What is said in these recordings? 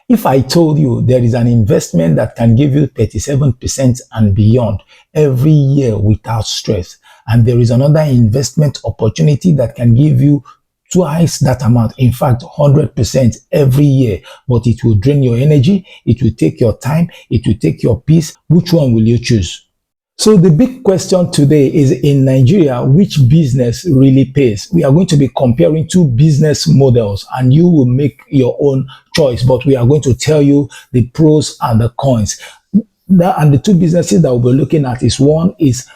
If I told you there is an investment that can give you 37% and beyond every year without stress, and there is another investment opportunity that can give you twice that amount, in fact 100% every year, but it will drain your energy, it will take your time, it will take your peace, which one will you choose? So the big question today is, in Nigeria, which business really pays? We are going to be comparing two business models and you will make your own choice, but we are going to tell you the pros and the cons. And the two businesses that we'll be looking at is, one is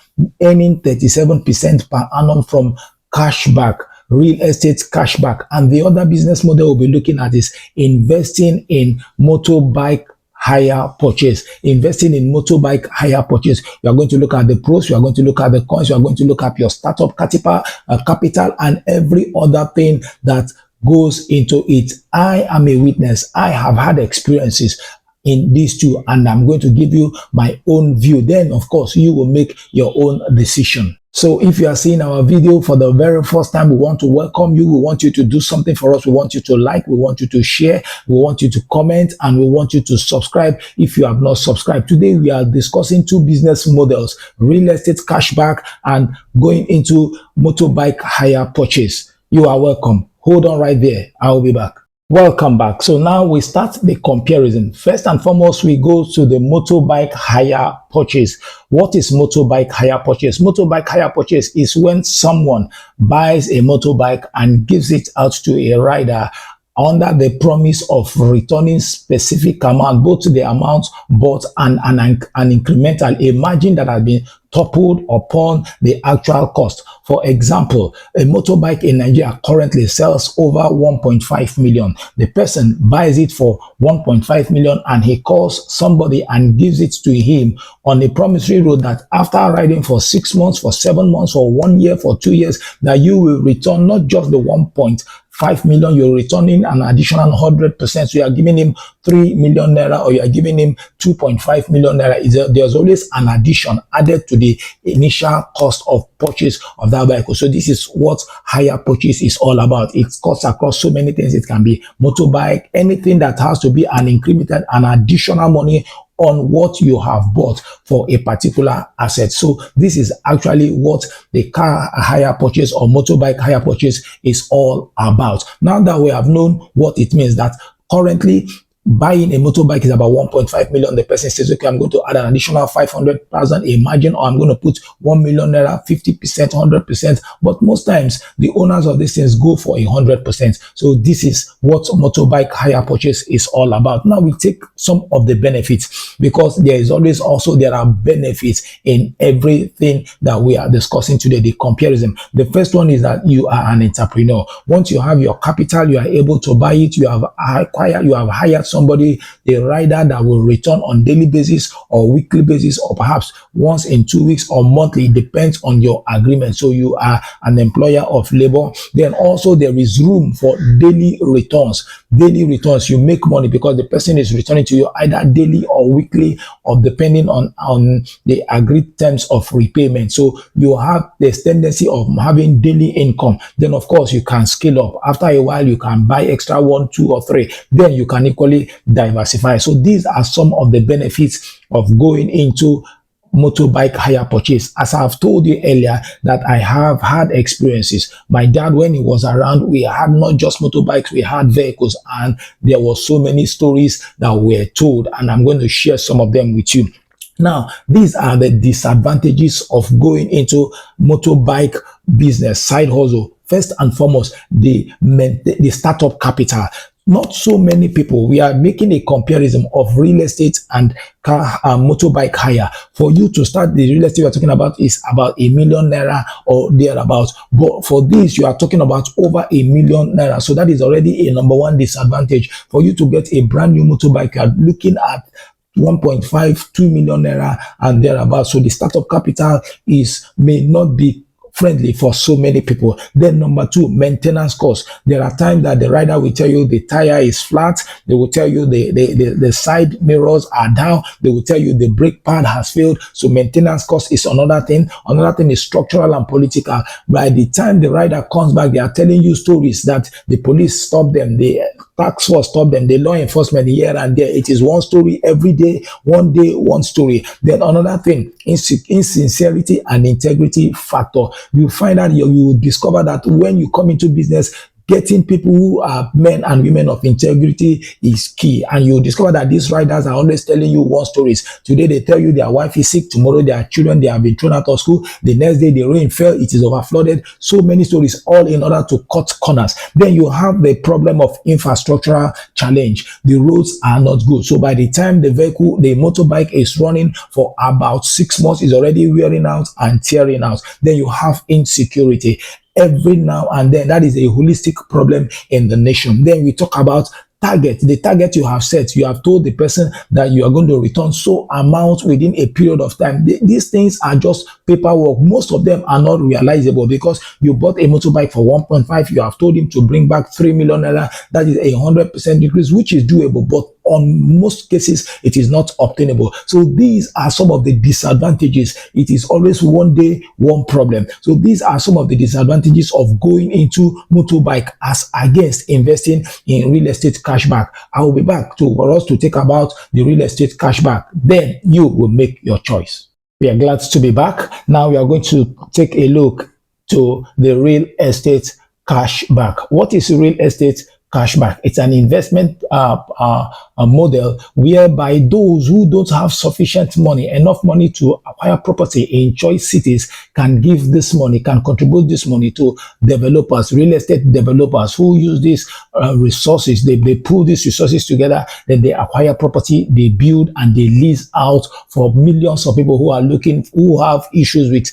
earning 37% per annum from cashback, real estate cashback. And the other business model we'll be looking at is investing in motorbike hire purchase, investing in motorbike hire purchase. You are going to look at the pros, you are going to look at the cons, you are going to look at your startup capital and every other thing that goes into it. I am a witness. I have had experiences in these two, and I'm going to give you my own view. Then, of course, you will make your own decision. So if you are seeing our video for the very first time, we want to welcome you. We want you to do something for us. We want you to like, we want you to share, we want you to comment, and we want you to subscribe if you have not subscribed. Today, we are discussing two business models, real estate cashback and going into motorbike hire purchase. You are welcome. Hold on right there. I'll be back. Welcome back. So now we start the comparison. First and foremost, we go to the motorbike hire purchase. What is motorbike hire purchase? Motorbike hire purchase is when someone buys a motorbike and gives it out to a rider under the promise of returning specific amount, both the amount bought and an incremental, a margin that has been toppled upon the actual cost. For example, a motorbike in Nigeria currently sells over 1.5 million. The person buys it for 1.5 million and he calls somebody and gives it to him on a promissory note that after riding for 6 months, for 7 months, for 1 year, for 2 years, that you will return not just the 1.5 million, you're returning an additional 100%. So you are giving him 3 million naira or you are giving him 2.5 million naira. There's always an addition added to the initial cost of purchase of that vehicle. So this is what hire purchase is all about. It cuts across so many things. It can be motorbike, anything that has to be an incremental, an additional money on what you have bought for a particular asset. So this is actually what the car hire purchase or motorbike hire purchase is all about. Now that we have known what it means, that currently buying a motorbike is about 1.5 million. The person says, okay, I'm going to add an additional 500,000, imagine, or I'm going to put 1 million naira, 50%, 100%. But most times the owners of these things go for 100%. So this is what motorbike hire purchase is all about. Now we take some of the benefits, because there are benefits in everything that we are discussing today, the comparison. The first one is that you are an entrepreneur. Once you have your capital, you are able to buy it. You have hired somebody, a rider that will return on daily basis or weekly basis, or perhaps once in 2 weeks or monthly. It depends on your agreement. So you are an employer of labor. Then also there is room for daily returns. Daily returns, you make money because the person is returning to you either daily or weekly, or depending on the agreed terms of repayment. So you have this tendency of having daily income. Then of course you can scale up. After a while you can buy extra 1, 2 or 3. Then you can equally diversify. So these are some of the benefits of going into motorbike hire purchase. As I've told you earlier, that I have had experiences. My dad, when he was around, we had not just motorbikes, we had vehicles, and there were so many stories that were told, and I'm going to share some of them with you. Now, these are the disadvantages of going into motorbike business, side hustle. First and foremost, the startup capital. Not so many people. We are making a comparison of real estate and car motorbike hire. For you to start the real estate we're talking about is about 1 million naira or thereabouts. But for this, you are talking about over 1 million naira. So that is already a number one disadvantage. For you to get a brand new motorbike, you are looking at 1.5, 2 million naira and thereabouts. So the startup capital may not be friendly for so many people. Then number two, maintenance costs. There are times that the rider will tell you the tire is flat. They will tell you the side mirrors are down. They will tell you the brake pad has failed. So maintenance cost is another thing. Another thing is structural and political. By the time the rider comes back, they are telling you stories that the police stopped them. tax force stop them, the law enforcement here and there. It is one story every day, one story. Then another thing, insincerity and integrity factor. You find out you discover that when you come into business, getting people who are men and women of integrity is key. And you discover that these writers are always telling you one stories. Today they tell you their wife is sick, tomorrow their children, they have been thrown out of school, the next day the rain fell, it is overflooded. So many stories, all in order to cut corners. Then you have the problem of infrastructural challenge. The roads are not good. So by the time the motorbike is running for about 6 months, is already wearing out and tearing out. Then you have insecurity every now and then. That is a holistic problem in the nation. Then we talk about the target you have set. You have told the person that you are going to return so amount within a period of time. These things are just paperwork. Most of them are not realizable, because you bought a motorbike for 1.5, you have told him to bring back 3 million naira. That is a 100% increase, which is doable, but on most cases it is not obtainable. So these are some of the disadvantages. It is always one day one problem. So these are some of the disadvantages of going into motorbike as against investing in real estate cashback. I will be back for us to take about the real estate cashback. Then you will make your choice. We are glad to be back. Now we are going to take a look to the real estate cashback. What is real estate cashback? It's an investment model whereby those who don't have sufficient money, enough money to acquire property in choice cities, can give this money, can contribute this money to developers, real estate developers who use these resources. They pull these resources together, then they acquire property, they build, and they lease out for millions of people who have issues with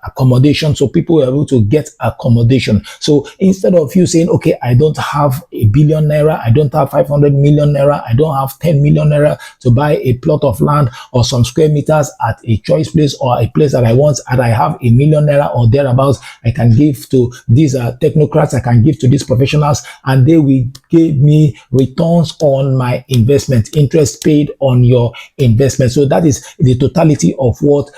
accommodation. So people are able to get accommodation. So instead of you saying, okay, I don't have a billion naira, I don't have 500 million naira, I don't have 10 million naira to buy a plot of land or some square meters at a choice place or a place that I want, and I have a million naira or thereabouts, I can give to these technocrats, I can give to these professionals, and they will give me returns on my investment, interest paid on your investment. So that is the totality of what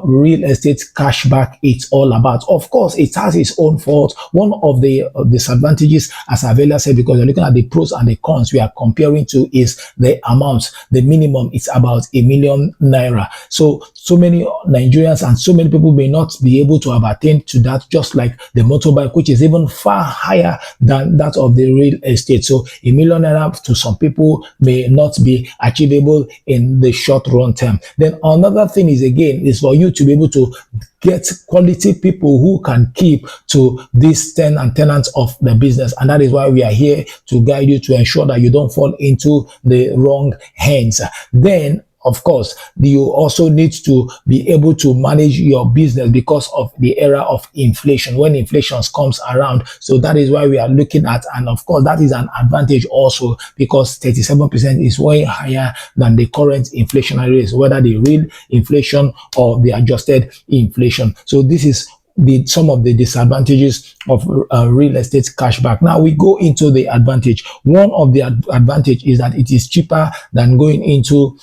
real estate cashback is all about. Of course, it has its own fault. One of the disadvantages, as I've earlier said, because you're looking at the pros and the cons we are comparing to, is the amount. The minimum is about a million naira. So many Nigerians and so many people may not be able to have attained to that, just like the motorbike, which is even far higher than that of the real estate. So a million naira to some people may not be achievable in the short run term. Then another thing is for you to be able to get quality people who can keep to this tenants of the business. And that is why we are here to guide you, to ensure that you don't fall into the wrong hands. Then of course, you also need to be able to manage your business because of the era of inflation, when inflation comes around. So that is why we are looking at, and of course, that is an advantage also, because 37% is way higher than the current inflationary rate, whether the real inflation or the adjusted inflation. So this is some of the disadvantages of real estate cashback. Now we go into the advantage. One of the advantage is that it is cheaper than going into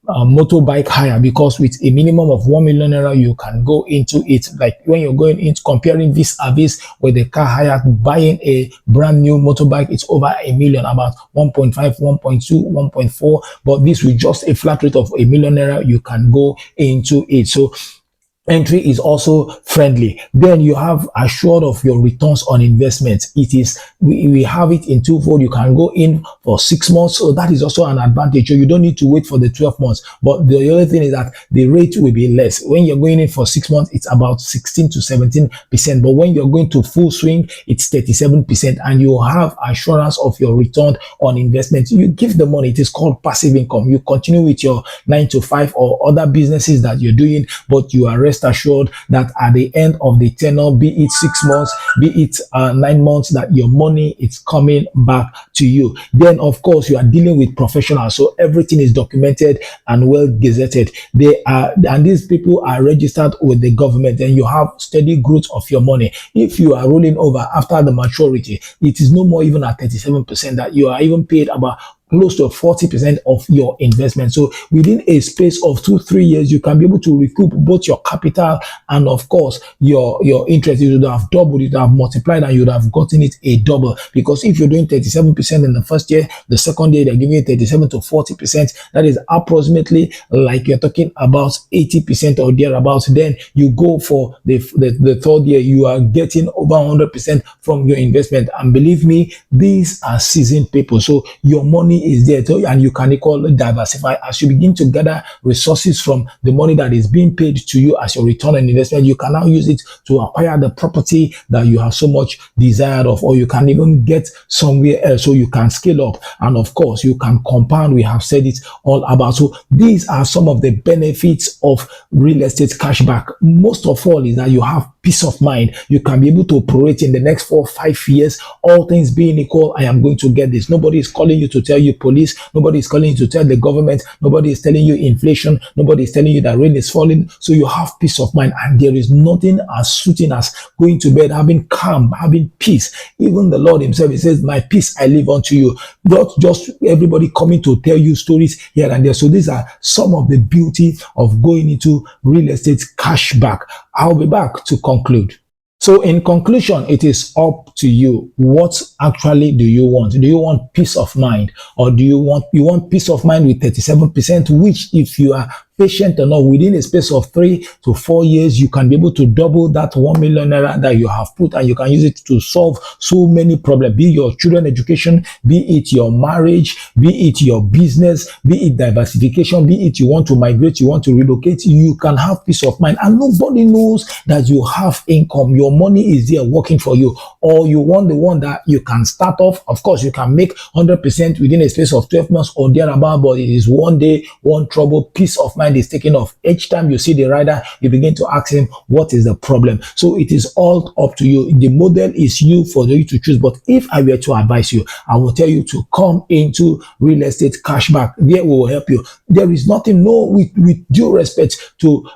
motorbike hire, because with a minimum of 1 million naira you can go into it. Like when you're going into comparing vis-a-vis with the car hire, buying a brand new motorbike, it's over a million, about 1.5, 1.2, 1.4, but this with just a flat rate of a million naira you can go into it. So entry is also friendly. Then you have assured of your returns on investment. It is, we have it in twofold. You can go in for 6 months, so that is also an advantage. So you don't need to wait for the 12 months. But the other thing is that the rate will be less. When you're going in for 6 months, it's about 16 to 17%. But when you're going to full swing, it's 37%, and you have assurance of your return on investment. You give the money. It is called passive income. You continue with your 9 to 5 or other businesses that you're doing, but you are assured that at the end of the tenure, be it 6 months, be it 9 months, that your money is coming back to you. Then of course you are dealing with professionals, so everything is documented and well gazetted. And these people are registered with the government, and you have steady growth of your money. If you are rolling over after the maturity, it is no more even at 37%, that you are even paid about close to 40% of your investment. So within a space of 2-3 years, you can be able to recoup both your capital and of course your interest. You would have doubled, you would have multiplied, and you would have gotten it a double. Because if you're doing 37% in the first year, the second year they're giving you 37 to 40%. That is approximately like you're talking about 80% or thereabouts. Then you go for the third year, you are getting over 100% from your investment. And believe me, these are seasoned people. So your money is there too, and you can equally diversify as you begin to gather resources from the money that is being paid to you as your return on investment. You can now use it to acquire the property that you have so much desired of, or you can even get somewhere else, so you can scale up, and of course you can compound. We have said it all about. So these are some of the benefits of real estate cashback. Most of all is that you have peace of mind. You can be able to operate in the next 4 or 5 years, all things being equal. I am going to get this. Nobody is calling you to tell you police. Nobody is calling you to tell the government. Nobody is telling you inflation. Nobody is telling you that rain is falling. So you have peace of mind, and there is nothing as soothing as going to bed, having calm, having peace. Even the Lord himself, he says, my peace I leave unto you. Not just everybody coming to tell you stories here and there. So these are some of the beauty of going into real estate cashback. I'll be back to conclude. So in conclusion, it is up to you. What actually do you want? Do you want peace of mind, or do you want peace of mind with 37%, which if you are patient enough, within a space of 3 to 4 years, you can be able to double that 1 million naira that you have put, and you can use it to solve so many problems, be it your children education, be it your marriage, be it your business, be it diversification, be it you want to migrate, you want to relocate. You can have peace of mind, and nobody knows that you have income. Your money is there working for you. Or you want the one that you can start off. Of course, you can make 100% within a space of 12 months or thereabout, but it is one day, one trouble. Peace of mind is taken off. Each time you see the rider, you begin to ask him, what is the problem? So it is all up to you. The model is you for you to choose. But if I were to advise you, I will tell you to come into real estate cashback. There we will help you. There is nothing, no, with due respect to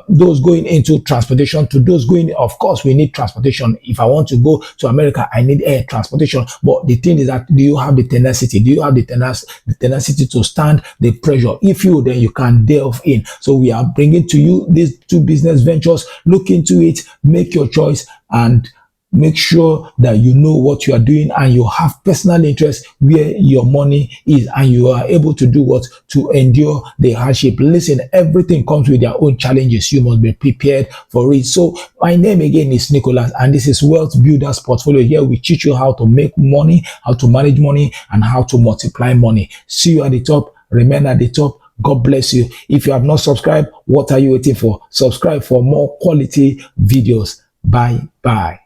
those going into transportation, to those going, of course, we need transportation. If I want to go to America, I need air transportation. But the thing is that, do you have the tenacity? Do you have the tenacity to stand the pressure? If you, then you can delve in. So we are bringing to you these two business ventures. Look into it, make your choice, and make sure that you know what you are doing, and you have personal interest where your money is, and you are able to do what? To endure the hardship. Listen, everything comes with their own challenges. You must be prepared for it. So my name again is Nicholas, and this is Wealth Builders Portfolio. Here we teach you how to make money, how to manage money, and how to multiply money. See you at the top. Remain at the top. God bless you. If you have not subscribed, what are you waiting for? Subscribe for more quality videos. Bye bye.